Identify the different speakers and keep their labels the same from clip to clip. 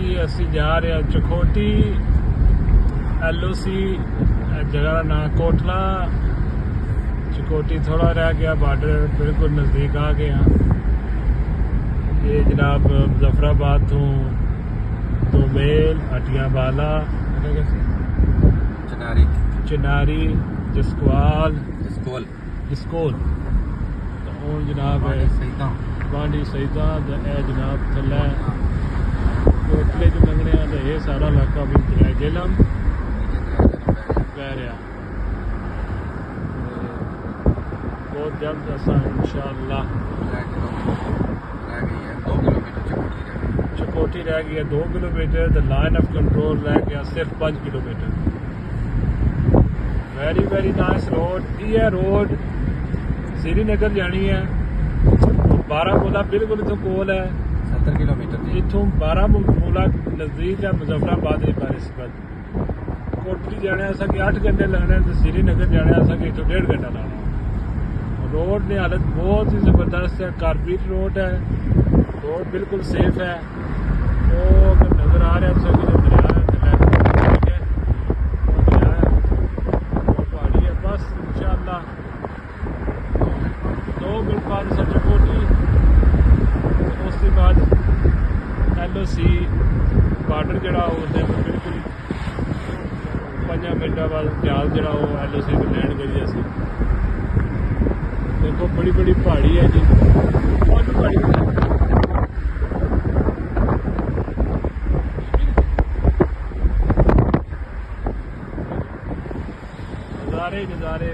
Speaker 1: जी असी जा रहे हैं चखोटी LOC जगह का नाम कोटला। चखोटी थोड़ा रह गया, बॉर्डर बिल्कुल नज़दीक आ गए हैं। ये जनाब मुजफ्फराबाद तो दोमेल अटियावाला चिनारी जसकोल जसकोल हूँ जनाब बांडी सईदा जनाब थले कोटले च लंघने तो ये सारा इलाका भी दरिया जेलम पै रहा। बहुत जल्द असा इंशाअल्लाह चकोठी रह गई है 2 kilometre. The line of control रह गया सिर्फ 5 kilometre. Very very nice road. ये रोड श्रीनगर जानी है। बारामूला बिल्कुल इतों कोल है
Speaker 2: 70 किलोमीटर।
Speaker 1: इतों बारामूला नज़दीक है मुजफ्फराबाद की बनस्बत। कोटली जाने असा कि 8 घंटे लगने तो श्रीनगर जाने असा कि इतों 1.5 घंटा लाना। रोड की हालत बहुत ही ज़बरदस्त है। कारपेट रोड है। रोड बिल्कुल सेफ है। वो अगर नज़र आ रहा है तो दरिया है ठीक है, वो दरिया है, वो पहाड़ी है। बस इंशाअल्लाह 2 मिनट बाद असा चकोटी, उसके बाद LOC बॉर्डर जरा उसने बिल्कुल 5 मिनटा बाद जहाज जरा वो LOC को लैंड करिए। असी देखो बड़ी बड़ी पहाड़ी है जी, बहुत पहाड़ी है। नज़ारे नज़ारे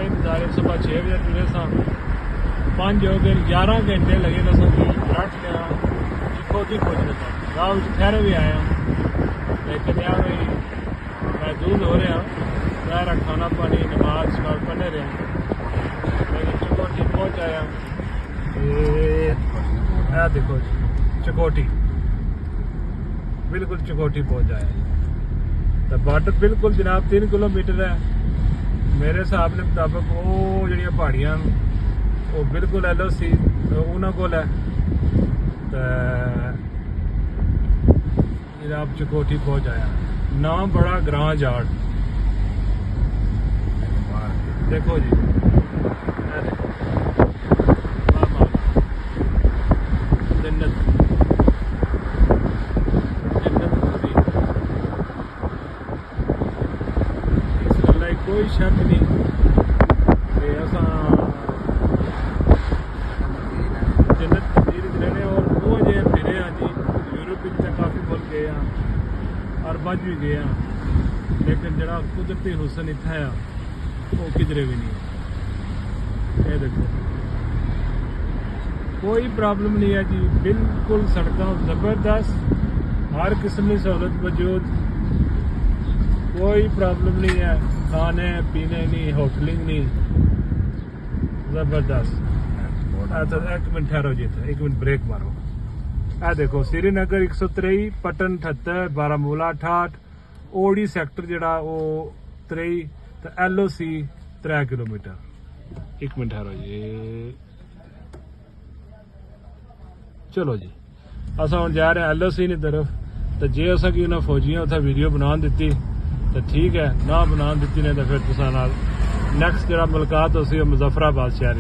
Speaker 1: नज़ारे सुबह 6 बजे तुरे सा 5 हो गए 11 घंटे लगे ना सभी रट लिया चखोती पहुँचने का। गाँव ठहरे भी आया लेकिन यार भाई महदूद हो रहे हैं। सारा खाना पानी नमाज पढ़ने रहे लेकिन चखोटी पहुँच आया। ये देखो चखोटी बिल्कुल चखोटी पहुँच आया। तो बॉर्डर बिल्कुल जनाब 3 किलोमीटर है मेरे हिसाब के मुताबिक। वो जड़ियाँ पहाड़ियाँ वो बिल्कुल LOC उन्होंने को है। तो जनाब चखोटी पहुँच आया। नाम बड़ा ग्रां जाट। देखो जी जन्नत कोई शक नहीं कि असा जन्नत तस्वीर रहने। और वो जे फिरे हाँ जी यूरोप काफ़ी मुल्क गए हैं और बच भी गए हैं लेकिन जरा कुदरती हुसन इतना है वो किधरे भी नहीं। ये देखो कोई प्रॉब्लम नहीं है जी, बिल्कुल सड़क ज़बरदस्त, हर किस्म की सहूलत मौजूद, कोई प्रॉब्लम नहीं है। खाने पीने नहीं, होटलिंग नहीं, जबरदस्त। तो 1 मिनट ठहरो जी, 1 मिनट ब्रेक मारो। आ देखो श्रीनगर 123, पटन 78, बारामूला 68, ओडी सैक्टर जड़ा वो 23, तो LOC 3 किलोमीटर। 1 मिनट ठहरो जी। चलो जी असा हम जा रहे हैं LOC की तरफ। तो जे असा कि उन्हें फौजियां उत्थे वीडियो बना दी तो ठीक है, ना बना दी नहीं तो फिर तुसा नाल नैक्सट जरा मुलाकात हो सी मुजफ्फराबाद शहर।